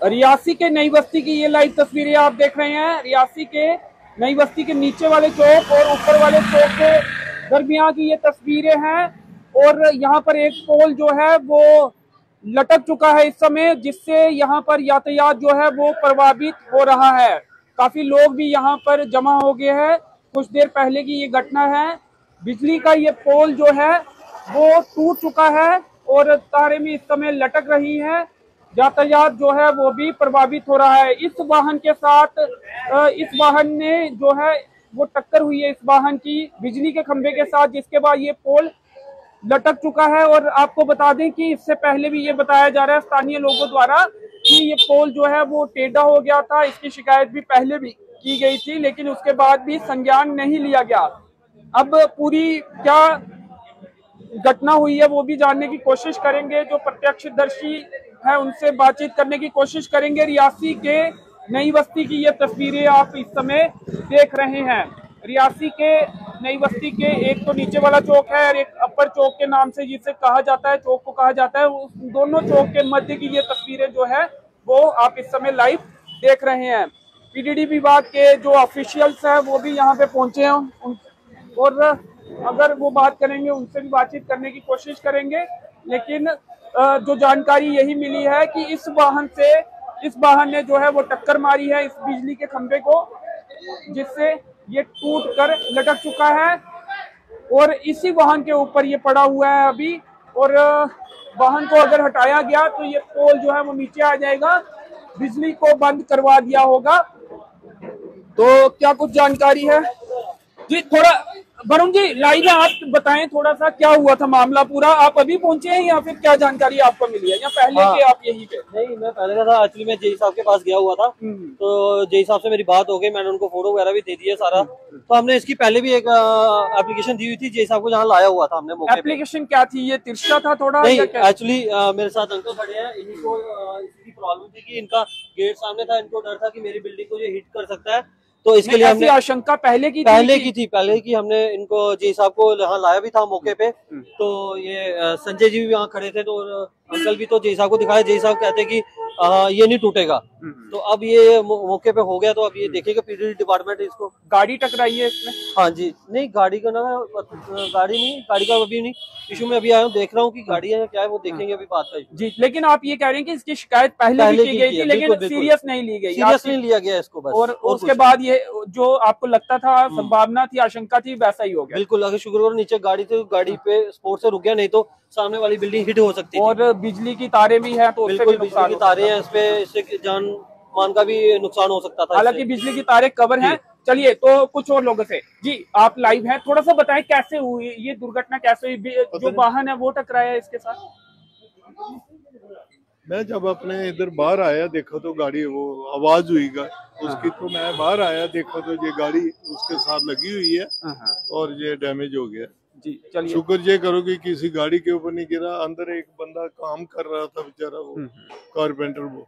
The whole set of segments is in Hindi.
रियासी के नई बस्ती की ये लाइव तस्वीरें आप देख रहे हैं। रियासी के नई बस्ती के नीचे वाले चौक और ऊपर वाले चौक के दरमियान की ये तस्वीरें हैं। और यहाँ पर एक पोल जो है वो लटक चुका है इस समय, जिससे यहाँ पर यातायात जो है वो प्रभावित हो रहा है। काफी लोग भी यहाँ पर जमा हो गए हैं। कुछ देर पहले की ये घटना है। बिजली का ये पोल जो है वो टूट चुका है और तारें भी इस समय लटक रही हैं। यातायात जो है वो भी प्रभावित हो रहा है। इस वाहन के साथ इस वाहन ने जो है वो टक्कर हुई है इस वाहन की बिजली के खंभे के साथ, जिसके बाद ये पोल लटक चुका है। और आपको बता दें कि इससे पहले भी ये बताया जा रहा है स्थानीय लोगों द्वारा कि ये पोल जो है वो टेढ़ा हो गया था। इसकी शिकायत भी पहले भी की गई थी, लेकिन उसके बाद भी संज्ञान नहीं लिया गया। अब पूरी क्या घटना हुई है वो भी जानने की कोशिश करेंगे। जो प्रत्यक्षदर्शी है उनसे बातचीत करने की कोशिश करेंगे। रियासी के नई बस्ती की ये तस्वीरें आप इस समय देख रहे हैं। रियासी के नई बस्ती के एक तो नीचे वाला चौक है और एक अपर चौक के नाम से जिसे कहा जाता है, चौक को कहा जाता है, उस दोनों चौक के मध्य की ये तस्वीरें जो है वो आप इस समय लाइव देख रहे हैं। पीडीडी विभाग के जो ऑफिशियल्स हैं वो भी यहाँ पे पहुंचे हैं और अगर वो बात करेंगे उनसे भी बातचीत करने की कोशिश करेंगे। लेकिन जो जानकारी यही मिली है कि इस वाहन ने जो है वो टक्कर मारी है इस बिजली के खंभे को, जिससे ये टूट कर लटक चुका है और इसी वाहन के ऊपर ये पड़ा हुआ है अभी। और वाहन को अगर हटाया गया तो ये पोल जो है वो नीचे आ जाएगा, बिजली को बंद करवा दिया होगा। तो क्या कुछ जानकारी है जी? थोड़ा वरुण जी लाइव है, आप बताएं थोड़ा सा क्या हुआ था मामला पूरा। आप अभी पहुंचे हैं या फिर क्या जानकारी आपको मिली है या पहले के आप यहीं पे? नहीं, मैं पहले का था। एक्चुअली मैं जेई साहब के पास गया हुआ था, तो जेई साहब से मेरी बात हो गई। मैंने उनको फोटो वगैरह भी दे दी है सारा। तो हमने इसकी पहले भी एक एप्लीकेशन दी हुई थी जेई साहब को, जहाँ लाया हुआ था हमने मौके पे। एप्लीकेशन क्या थी? ये तिरछा था थोड़ा? नहीं, एक्चुअली मेरे साथ अंकल खड़े हैं, इन्हीं को इसकी प्रॉब्लम थी कि इनका गेट सामने था, इनको डर था कि मेरी बिल्डिंग को ये हिट कर सकता है। तो इसके लिए हमने आशंका पहले की हमने इनको जी साहब को यहाँ लाया भी था मौके पे। तो ये संजय जी भी यहाँ खड़े थे, तो अंकल भी तो जी साहब को दिखाया। जी साहब कहते कि ये नहीं टूटेगा। तो अब ये मौके पे हो गया, तो अब ये देखेगा पीडब्ल्यूडी डिपार्टमेंट इसको। गाड़ी टकराई है इसमें? हाँ जी, नहीं गाड़ी का ना, गाड़ी का अभी नहीं इशू में अभी आया हूँ, देख रहा हूँ कि गाड़ी है क्या है, वो देखेंगे अभी बात का जी। लेकिन आप ये कह रहे हैं कि इसकी शिकायत पहले भी की गई थी, लेकिन सीरियस नहीं ली गई, सीरियस नहीं लिया गया इसको बस। और उसके बाद ये जो आपको लगता था, संभावना थी, आशंका थी, वैसा ही हो गया। बिल्कुल, अगर शुक्रवार नीचे गाड़ी थी, गाड़ी पे स्पोर्ट से रुक गया, नहीं तो सामने वाली बिल्डिंग हिट हो सकती है। और बिजली की तारें भी हैं, तो बिल्कुल बिजली की तारें हैं, इससे जान मान का भी नुकसान हो सकता था। हालांकि बिजली की तारें कवर हैं। चलिए, तो कुछ और लोगों से जी, आप लाइव हैं, थोड़ा सा बताएं कैसे हुई ये दुर्घटना, कैसे हुई? जो वाहन है वो टकराया इसके साथ? मैं जब अपने इधर बाहर आया देखा तो गाड़ी वो आवाज हुई उसकी, तो मैं बाहर आया देखा तो ये गाड़ी उसके साथ लगी हुई है और ये डैमेज हो गया जी। चलिए, शुक्र ये करो कि किसी गाड़ी के ऊपर नहीं गिरा। अंदर एक बंदा काम कर रहा था बेचारा, वो कारपेंटर, वो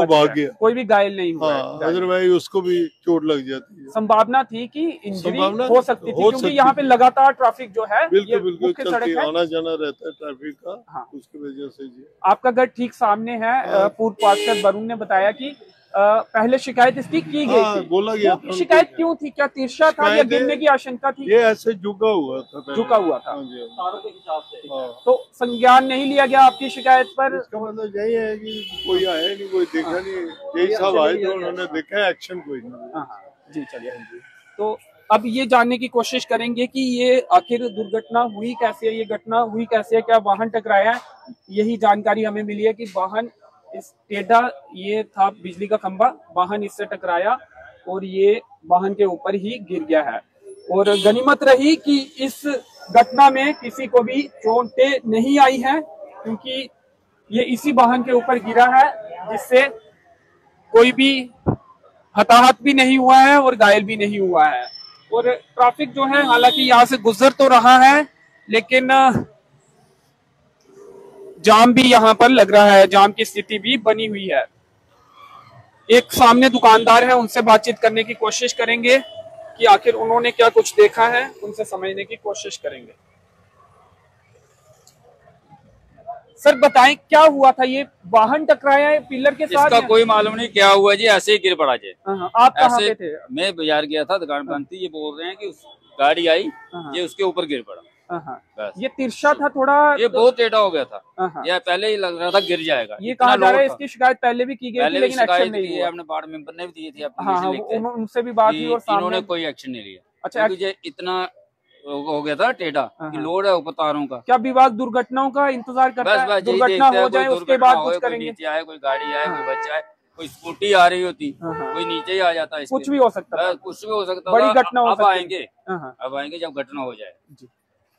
भाग गया, कोई भी घायल नहीं हुआ। हाँ, अदरवाइज उसको भी चोट लग जाती है। संभावना थी कि इंजरी हो सकती थी, क्योंकि यहाँ पे लगातार ट्रैफिक जो है, बिल्कुल चलती, आना जाना रहता है ट्रैफिक का। हाँ। उसकी वजह से जी। आपका घर ठीक सामने है। पूर्व पार्षद वरुण ने बताया कि पहले शिकायत इसकी की गई थी, बोला गया था। शिकायत क्यों थी? क्या तिरछा था या गिरने की आशंका थी? ये ऐसे झुका हुआ था तारों के हिसाब से। तो संज्ञान नहीं लिया गया आपकी शिकायत पर? इसका मतलब यही है कि कोई आया नहीं, कोई देखा नहीं। यही सब आए थे, उन्होंने देखा, एक्शन कोई नहीं। जी। चलिए, तो अब ये जानने की कोशिश करेंगे कि ये आखिर दुर्घटना हुई कैसे है, ये घटना हुई कैसे है, क्या वाहन टकराया है? यही जानकारी हमें मिली है कि वाहन इस टेढ़ा, ये था बिजली का खंभा, वाहन इससे टकराया और ये वाहन के ऊपर ही गिर गया है। और गनीमत रही कि इस घटना में किसी को भी चोटें नहीं आई हैं, क्योंकि ये इसी वाहन के ऊपर गिरा है, जिससे कोई भी हताहत भी नहीं हुआ है और घायल भी नहीं हुआ है। और ट्रैफिक जो है हालांकि यहाँ से गुजर तो रहा है, लेकिन जाम भी यहाँ पर लग रहा है, जाम की स्थिति भी बनी हुई है। एक सामने दुकानदार है, उनसे बातचीत करने की कोशिश करेंगे कि आखिर उन्होंने क्या कुछ देखा है, उनसे समझने की कोशिश करेंगे। सर बताएं क्या हुआ था, ये वाहन टकराया है पिलर के साथ? इसका कोई मालूम नहीं क्या हुआ जी, ऐसे ही गिर पड़ा जी। आप कहाँ पे थे? मैं बाजार गया था, दुकान बंद थी। ये बोल रहे हैं कि गाड़ी आई, ये उसके ऊपर गिर पड़ा। बस ये तिरछा था थोड़ा, ये बहुत टेढ़ा हो गया था। ये पहले ही लग रहा था गिर जाएगा। ये कहा जा रहा है इसकी शिकायत पहले भी की गई थी, लेकिन एक्शन नहीं हुआ। अपने वार्ड मेंबर ने भी दी थी, उनसे भी बात हुई और इन्होंने कोई एक्शन नहीं लिया। अच्छा, ये इतना हो गया था टेढ़ा कि लोड है ऊपर तारों का। क्या विभाग दुर्घटनाओं का इंतजार करता है? दुर्घटना हो जाए उसके बाद कुछ करेंगे। नीचे आए, कोई गाड़ी आए, कोई बच्चा आए, कोई स्कूटी आ रही होती, कोई नीचे ही आ जाता है। कुछ भी हो सकता है, कुछ भी हो सकता है। बड़ी घटना हो सकती है। अब आएंगे जब घटना हो जाए।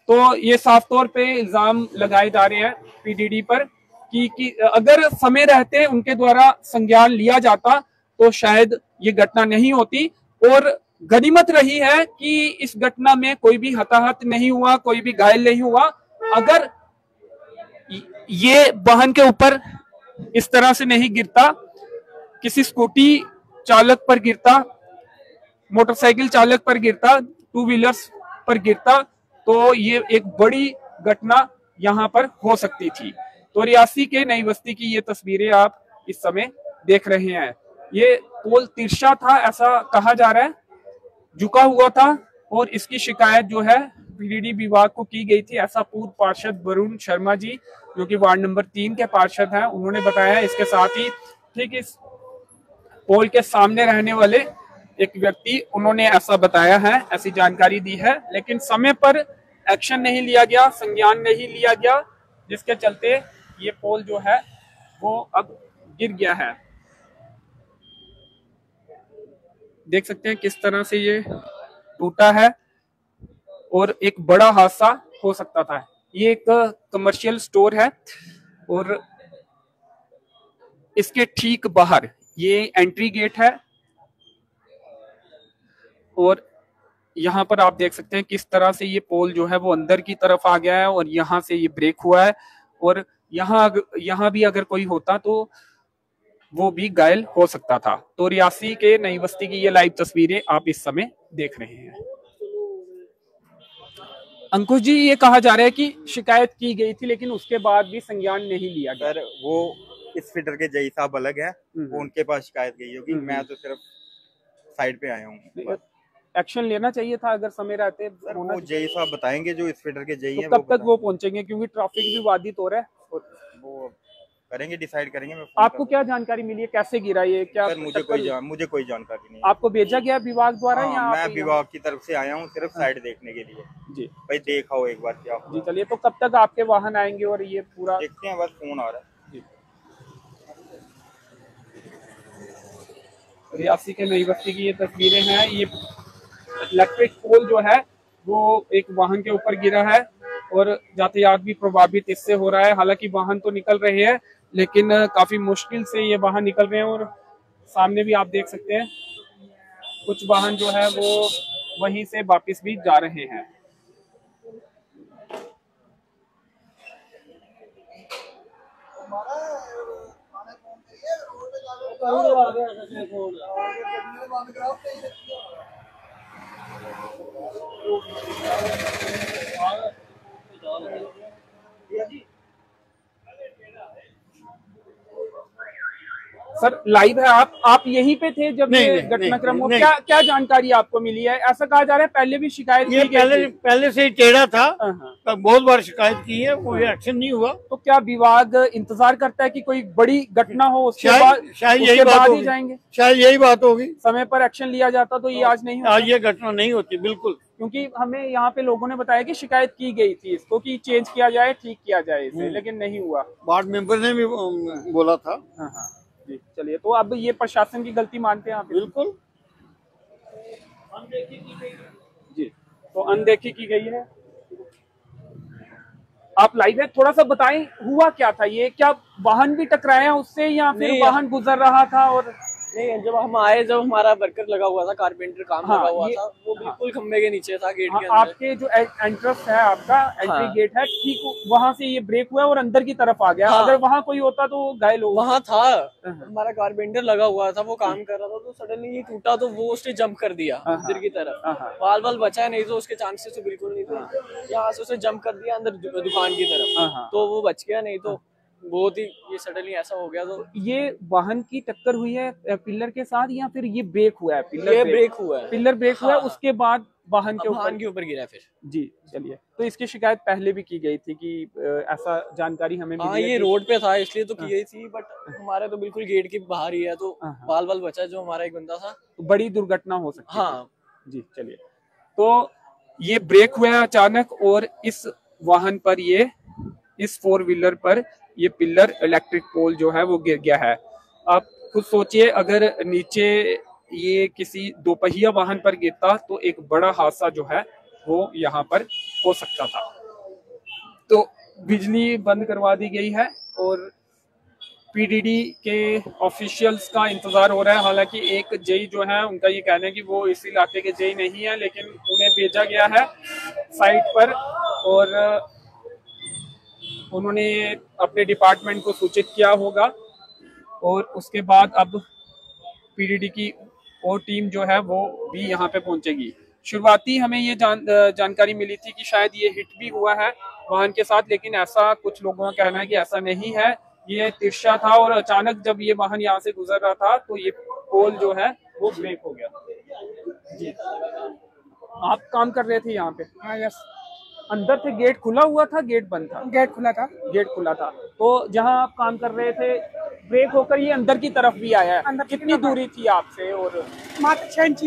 तो ये साफ तौर पे इल्जाम लगाए जा रहे हैं पीडीडी पर कि अगर समय रहते उनके द्वारा संज्ञान लिया जाता तो शायद ये घटना नहीं होती। और गनीमत रही है कि इस घटना में कोई भी हताहत नहीं हुआ, कोई भी घायल नहीं हुआ। अगर ये वाहन के ऊपर इस तरह से नहीं गिरता, किसी स्कूटी चालक पर गिरता, मोटरसाइकिल चालक पर गिरता, टू व्हीलर्स पर गिरता, तो ये एक बड़ी घटना यहाँ पर हो सकती थी। तो रियासी के नई बस्ती की ये तस्वीरें आप इस समय देख रहे हैं। ये पोल तिरछा था, ऐसा कहा जा रहा है, झुका हुआ था, और इसकी शिकायत जो है पीडीडी विभाग को की गई थी। ऐसा पूर्व पार्षद वरुण शर्मा जी, जो कि वार्ड नंबर 3 के पार्षद हैं, उन्होंने बताया। इसके साथ ही ठीक इस पोल के सामने रहने वाले एक व्यक्ति, उन्होंने ऐसा बताया है, ऐसी जानकारी दी है, लेकिन समय पर एक्शन नहीं लिया गया, संज्ञान नहीं लिया गया, जिसके चलते ये पोल जो है वो अब गिर गया है। देख सकते हैं किस तरह से ये टूटा है, और एक बड़ा हादसा हो सकता था। ये एक कमर्शियल स्टोर है, और इसके ठीक बाहर ये एंट्री गेट है, और यहाँ पर आप देख सकते हैं किस तरह से ये पोल जो है वो अंदर की तरफ आ गया है, और यहाँ से ये ब्रेक हुआ है, और यहाँ भी अगर कोई होता तो वो भी घायल हो सकता था। तो रियासी के नई बस्ती की ये लाइव तस्वीरें आप इस समय देख रहे हैं। अंकुश जी, ये कहा जा रहा है कि शिकायत की गई थी, लेकिन उसके बाद भी संज्ञान नहीं लिया गया। सर वो इस फीडर के जई साहब अलग है, वो उनके पास शिकायत गई होगी, मैं तो सिर्फ साइड पे आया हूँ। एक्शन लेना चाहिए था अगर समय रहते। सर वो जई साहब बताएंगे, जो इस फीडर के जई हैं। कब तक वो पहुंचेंगे, क्योंकि ट्रैफिक भी बाधित हो रहा है, वो करेंगे, डिसाइड करेंगे। आपको क्या जानकारी मिली है, कैसे गिरा ये? क्या सर मुझे कोई जानकारी नहीं। आपको भेजा गया विभाग द्वारा? या मैं विभाग की तरफ से आया हूँ सिर्फ साइड देखने के लिए। जी भाई देखा हो एक बार क्या जी। चलिए, तो कब तक आपके वाहन आएंगे और ये पूरा देखते हैं? बस फोन आ रहा है जी। रियासी के नई बस्ती की ये तस्वीरें हैं। ये इलेक्ट्रिक पोल जो है वो एक वाहन के ऊपर गिरा है, और यातायात भी प्रभावित इससे हो रहा है। हालांकि वाहन तो निकल रहे हैं, लेकिन काफी मुश्किल से ये वाहन निकल रहे हैं, और सामने भी आप देख सकते हैं कुछ वाहन जो है वो वहीं से वापस भी जा रहे हैं। सर लाइव है आप यहीं पे थे जब ये घटनाक्रम हुआ? क्या जानकारी आपको मिली है? ऐसा कहा जा रहा है पहले भी शिकायत की गई थी। पहले से ही टेढ़ा था, बहुत बार शिकायत की है, कोई एक्शन नहीं हुआ। तो क्या विभाग इंतजार करता है कि कोई बड़ी घटना हो, उसके बाद ही जाएंगे? शायद यही बात होगी। समय पर एक्शन लिया जाता तो ये आज नहीं होता। आज ये घटना नहीं होती बिल्कुल, क्योंकि हमें यहाँ पे लोगों ने बताया कि शिकायत की गई थी इसको, कि चेंज किया जाए, ठीक किया जाए इसे, लेकिन नहीं हुआ। वार्ड मेंबर ने भी बोला था। जी चलिए, तो अब ये प्रशासन की गलती मानते हैं आप? बिल्कुल, अनदेखी की गई जी, तो अनदेखी की गई है। आप लाइव है, थोड़ा सा बताएं हुआ क्या था? ये क्या वाहन भी टकराया उससे, या फिर वाहन गुजर रहा था? और नहीं, जब हम आए, जब हमारा वर्कर लगा हुआ था, कारपेंटर काम लगा हुआ था, वो बिल्कुल खंबे के नीचे था, गेट के अंदर। आपके जो एंट्रेंस है, आपका एंट्री गेट है, ठीक वहां से ये ब्रेक हुआ और अंदर की तरफ आ गया। अगर वहां कोई होता तो घायल हो। वहां था हमारा कारपेंटर लगा हुआ था, वो काम कर रहा था, तो सडनली ये टूटा, तो वो उसने जंप कर दिया अंदर की तरफ। बाल बाल बचा, नहीं तो उसके चांसेस तो बिल्कुल नहीं थे। यहाँ से उसने जंप कर दिया अंदर दुकान की तरफ, तो वो बच गया, नहीं तो बहुत ही ये सडनली ऐसा हो गया। तो ये वाहन की टक्कर हुई है पिलर के साथ या फिर ये ब्रेक हुआ है? ये ब्रेक हुआ है, पिलर ब्रेक हुआ है, हाँ। उसके बाद वाहन के ऊपर गिरा फिर। जी चलिए। तो इसकी शिकायत पहले भी की गई थी कि ऐसा जानकारी हमें मिली है ये कि- रोड पे था इसलिए तो की गई थी, बट हमारे तो बिल्कुल गेट के बाहर ही है, तो बाल बाल बचा जो हमारा एक बंदा था। तो बड़ी दुर्घटना हो सकती है। हाँ जी चलिए। तो ये ब्रेक हुआ है अचानक और इस वाहन पर इस 4 व्हीलर पर ये पिलर इलेक्ट्रिक पोल जो है वो गिर गया है। आप खुद सोचिए, अगर नीचे ये किसी दोपहिया वाहन पर गिरता तो एक बड़ा हादसा जो है वो यहाँ पर हो सकता था। तो बिजली बंद करवा दी गई है और पीडीडी के ऑफिशियल्स का इंतजार हो रहा है। हालांकि एक जेई जो है उनका ये कहना है कि वो इस इलाके के जेई नहीं है, लेकिन उन्हें भेजा गया है साइट पर और उन्होंने अपने डिपार्टमेंट को सूचित किया होगा और उसके बाद अब पीडीडी की और टीम जो है वो भी यहाँ पे पहुंचेगी। शुरुआती हमें ये जानकारी मिली थी कि शायद ये हिट भी हुआ है वाहन के साथ, लेकिन ऐसा कुछ लोगों का कहना है कि ऐसा नहीं है। ये तिरछा था और अचानक जब ये वाहन यहाँ से गुजर रहा था तो ये पोल जो है वो ब्रेक हो गया। जी आप काम कर रहे थे यहाँ पे? हाँ यस। अंदर से गेट खुला हुआ था, गेट बंद था? गेट खुला था। गेट खुला था। तो जहाँ आप काम कर रहे थे ब्रेक होकर ये अंदर की तरफ भी आया है। अंदर कितनी दूरी थी आपसे? और मात्र 6 इंच।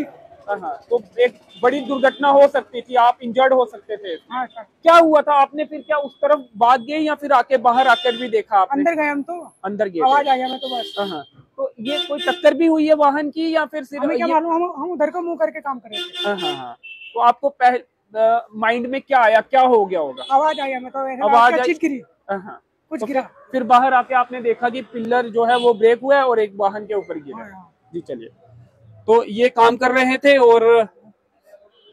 हाँ, तो एक बड़ी दुर्घटना हो सकती थी, आप इंजर्ड हो सकते थे। हाँ सर। क्या हुआ था? आपने फिर क्या उस तरफ भाग गए या फिर आके बाहर आकर भी देखा आपने? अंदर गए हम तो। अंदर गए? आवाज आई हमें तो बस। हाँ। तो ये कोई टक्कर भी हुई है वाहन की या फिर सिर्फ? हमें क्या मालूम, हम उधर को मुंह करके काम कर रहे थे। हाँ। तो आपको माइंड में क्या आया, क्या हो गया होगा? आवाज आई हमें तो, आवाज चीज गिरी, हाँ कुछ तो गिरा। फिर बाहर आके आपने देखा कि पिलर जो है वो ब्रेक हुआ है और एक वाहन के ऊपर गिरा। जी चलिए। तो ये काम कर रहे थे और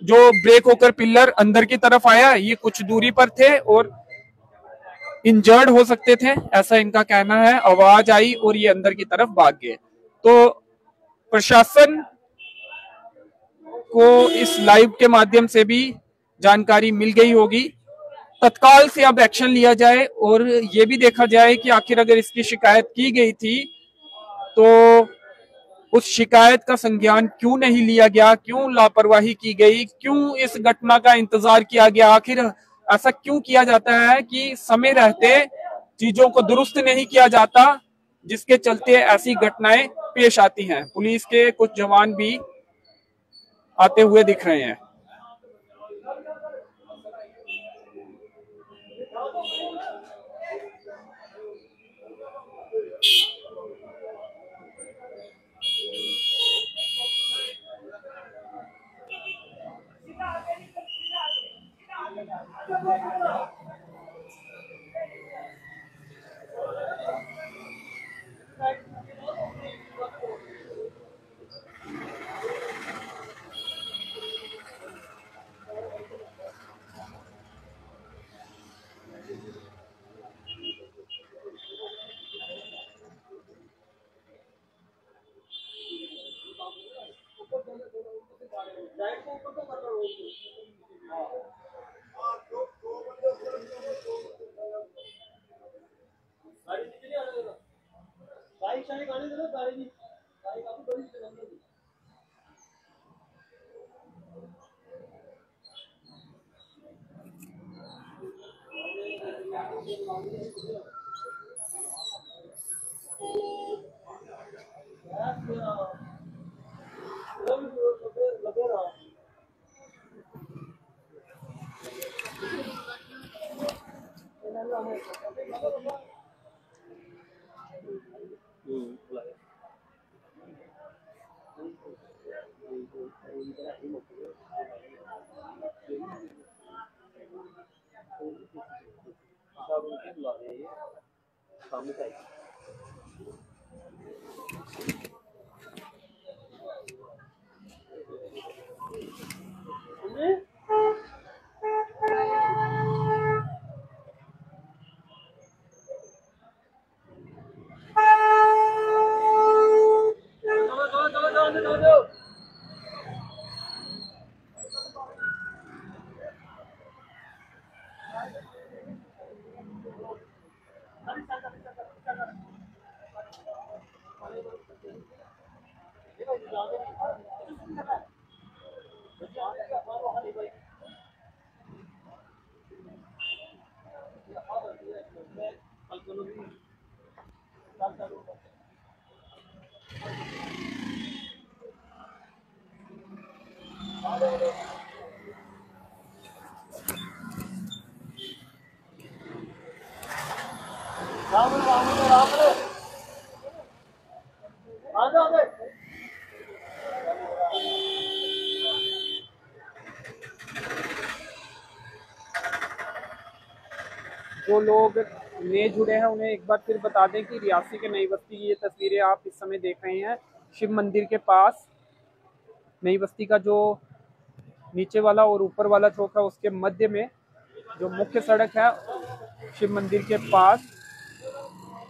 जो ब्रेक होकर पिलर अंदर की तरफ आया, ये कुछ दूरी पर थे और इंजर्ड हो सकते थे, ऐसा इनका कहना है। आवाज आई और ये अंदर की तरफ भाग गए। तो प्रशासन को इस लाइव के माध्यम से भी जानकारी मिल गई होगी, तत्काल से अब एक्शन लिया जाए और ये भी देखा जाए कि आखिर अगर इसकी शिकायत की गई थी तो उस शिकायत का संज्ञान क्यों नहीं लिया गया, क्यों लापरवाही की गई, क्यों इस घटना का इंतजार किया गया, आखिर ऐसा क्यों किया जाता है कि समय रहते चीजों को दुरुस्त नहीं किया जाता, जिसके चलते ऐसी घटनाएं पेश आती हैं। पुलिस के कुछ जवान भी आते हुए दिख रहे हैं। जो लोग नए जुड़े हैं उन्हें एक बार फिर बता दें कि रियासी के नई बस्ती की ये तस्वीरें आप इस समय देख रहे हैं। शिव मंदिर के पास नई बस्ती का जो नीचे वाला और ऊपर वाला चौक है उसके मध्य में जो मुख्य सड़क है शिव मंदिर के पास,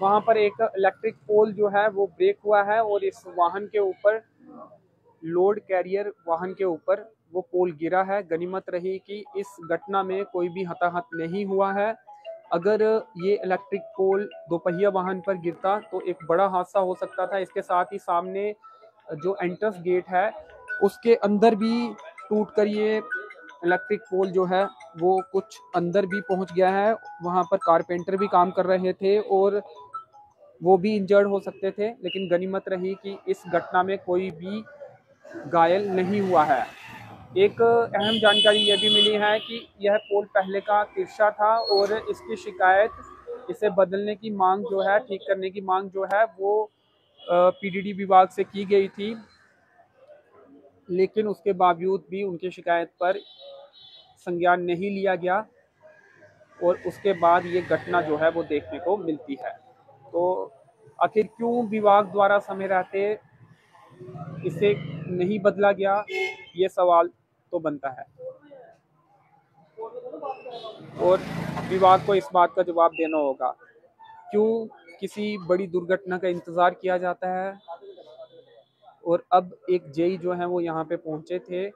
वहां पर एक इलेक्ट्रिक पोल जो है वो ब्रेक हुआ है और इस वाहन के ऊपर, लोड कैरियर वाहन के ऊपर वो पोल गिरा है। गनीमत रही कि इस घटना में कोई भी हताहत नहीं हुआ है। अगर ये इलेक्ट्रिक पोल दोपहिया वाहन पर गिरता तो एक बड़ा हादसा हो सकता था। इसके साथ ही सामने जो एंट्रेंस गेट है उसके अंदर भी टूटकर ये इलेक्ट्रिक पोल जो है वो कुछ अंदर भी पहुंच गया है। वहां पर कारपेंटर भी काम कर रहे थे और वो भी इंजर्ड हो सकते थे, लेकिन गनीमत रही कि इस घटना में कोई भी घायल नहीं हुआ है। एक अहम जानकारी यह भी मिली है कि यह पोल पहले का तिरछा था और इसकी शिकायत, इसे बदलने की मांग जो है, ठीक करने की मांग जो है वो पीडीडी विभाग से की गई थी, लेकिन उसके बावजूद भी उनकी शिकायत पर संज्ञान नहीं लिया गया और उसके बाद ये घटना जो है वो देखने को मिलती है। तो आखिर क्यों विभाग द्वारा समय रहते इसे नहीं बदला गया, ये सवाल तो बनता है और विभाग को इस बात का जवाब देना होगा क्यों किसी बड़ी दुर्घटना का इंतजार किया जाता है। और अब एक जेई जो है वो यहाँ पे पहुंचे थे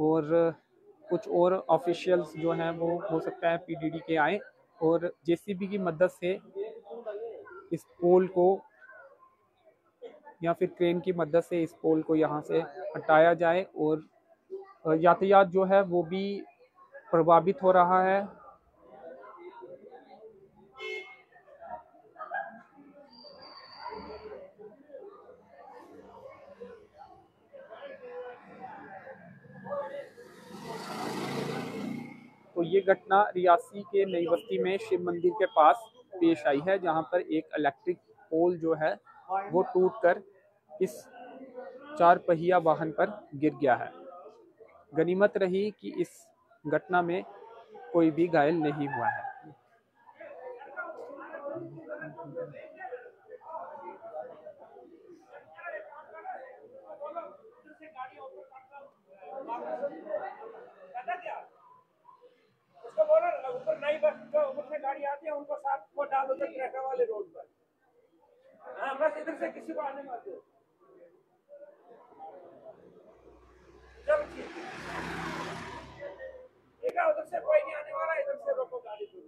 और कुछ और ऑफिशियल्स जो हैं वो हो सकता है पीडीडी के आए और जेसीबी की मदद से इस पोल को या फिर क्रेन की मदद से इस पोल को यहाँ से हटाया जाए और यातायात जो है वो भी प्रभावित हो रहा है। तो ये घटना रियासी के नई बस्ती में शिव मंदिर के पास पेश आई है, जहां पर एक इलेक्ट्रिक पोल जो है वो टूटकर इस 4 पहिया वाहन पर गिर गया है। गनीमत रही कि इस घटना में कोई भी घायल नहीं हुआ है। उसको बोलो ना, ऊपर नई बस जो ऊपर से गाड़ी आती है उनको साथ को डालो तो ट्रैफिक वाले रोड पर। हाँ, बस इधर से किसी को आने मत दो। चलो ठीक है, उधर से कोई नहीं आने वाला, इधर से रोको गाड़ी को।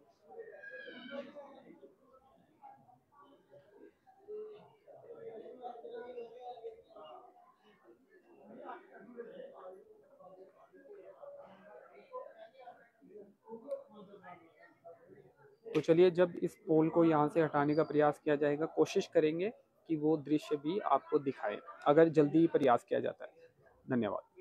तो चलिए, जब इस पोल को यहाँ से हटाने का प्रयास किया जाएगा, कोशिश करेंगे कि वो दृश्य भी आपको दिखाए, अगर जल्दी प्रयास किया जाता है। धन्यवाद।